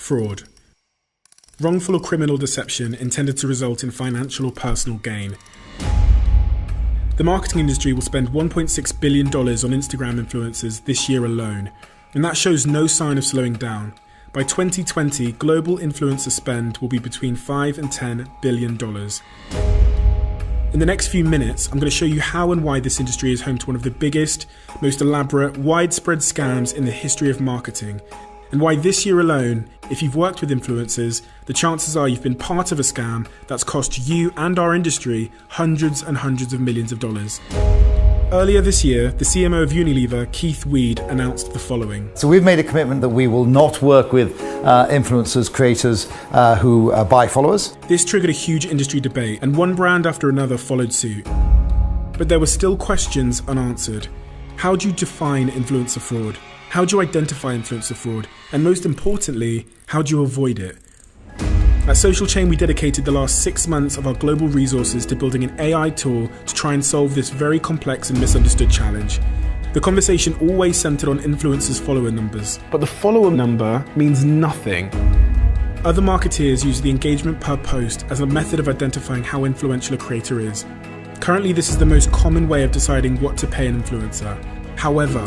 Fraud. Wrongful or criminal deception intended to result in financial or personal gain. The marketing industry will spend $1.6 billion on Instagram influencers this year alone, and that shows no sign of slowing down. By 2020, global influencer spend will be between $5 and $10 billion. In the next few minutes, I'm going to show you how and why this industry is home to one of the biggest, most elaborate, widespread scams in the history of marketing, and why this year alone, if you've worked with influencers, the chances are you've been part of a scam that's cost you and our industry hundreds and hundreds of millions of dollars. Earlier this year, the CMO of Unilever, Keith Weed, announced the following. So we've made a commitment that we will not work with influencers, creators who buy followers. This triggered a huge industry debate, and one brand after another followed suit. But there were still questions unanswered. How do you define influencer fraud? How do you identify influencer fraud? And most importantly, how do you avoid it? At Social Chain, we dedicated the last 6 months of our global resources to building an AI tool to try and solve this very complex and misunderstood challenge. The conversation always centered on influencers' follower numbers, but the follower number means nothing. Other marketeers use the engagement per post as a method of identifying how influential a creator is. Currently, this is the most common way of deciding what to pay an influencer. However,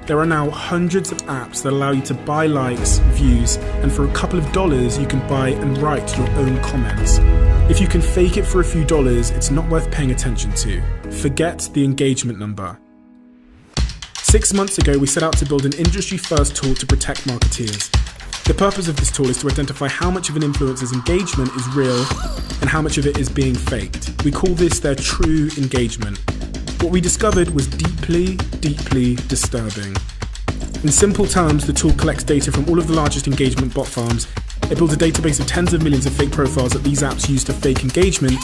there are now hundreds of apps that allow you to buy likes, views, and for a couple of dollars you can buy and write your own comments. If you can fake it for a few dollars, it's not worth paying attention to. Forget the engagement number. 6 months ago, we set out to build an industry-first tool to protect marketeers. The purpose of this tool is to identify how much of an influencer's engagement is real and how much of it is being faked. We call this their true engagement. What we discovered was deeply, deeply disturbing. In simple terms, the tool collects data from all of the largest engagement bot farms. It builds a database of tens of millions of fake profiles that these apps use to fake engagement.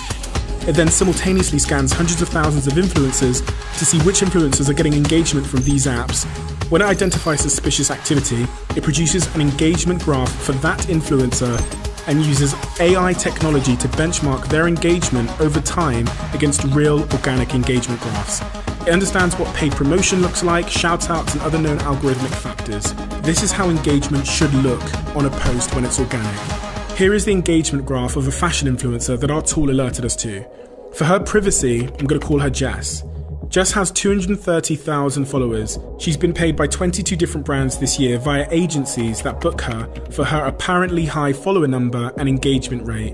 It then simultaneously scans hundreds of thousands of influencers to see which influencers are getting engagement from these apps. When it identifies suspicious activity, it produces an engagement graph for that influencer and uses AI technology to benchmark their engagement over time against real organic engagement graphs. It understands what paid promotion looks like, shout-outs, and other known algorithmic factors. This is how engagement should look on a post when it's organic. Here is the engagement graph of a fashion influencer that our tool alerted us to. For her privacy, I'm going to call her Jess. Jess has 230,000 followers. She's been paid by 22 different brands this year via agencies that book her for her apparently high follower number and engagement rate.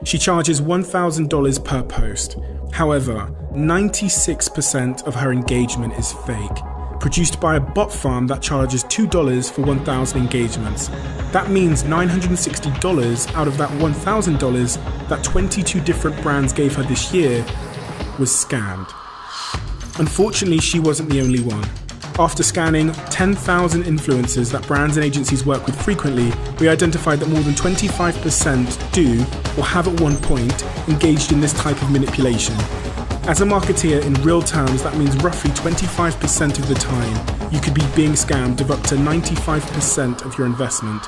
She charges $1,000 per post. However, 96% of her engagement is fake, produced by a bot farm that charges $2 for 1,000 engagements. That means $960 out of that $1,000 that 22 different brands gave her this year was scammed. Unfortunately, she wasn't the only one. After scanning 10,000 influencers that brands and agencies work with frequently, we identified that more than 25% do or have at one point engaged in this type of manipulation. As a marketeer, in real terms, that means roughly 25% of the time you could be being scammed of up to 95% of your investment.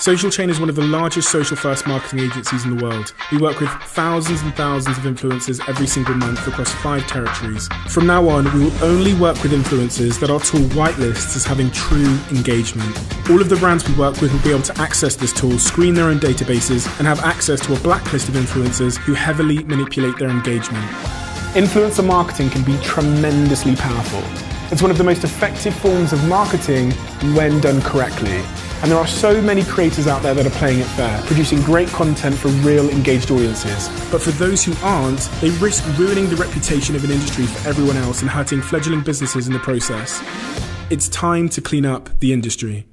Social Chain is one of the largest social-first marketing agencies in the world. We work with thousands and thousands of influencers every single month across 5 territories. From now on, we will only work with influencers that our tool whitelists as having true engagement. All of the brands we work with will be able to access this tool, screen their own databases, and have access to a blacklist of influencers who heavily manipulate their engagement. Influencer marketing can be tremendously powerful. It's one of the most effective forms of marketing when done correctly. And there are so many creators out there that are playing it fair, producing great content for real engaged audiences. But for those who aren't, they risk ruining the reputation of an industry for everyone else and hurting fledgling businesses in the process. It's time to clean up the industry.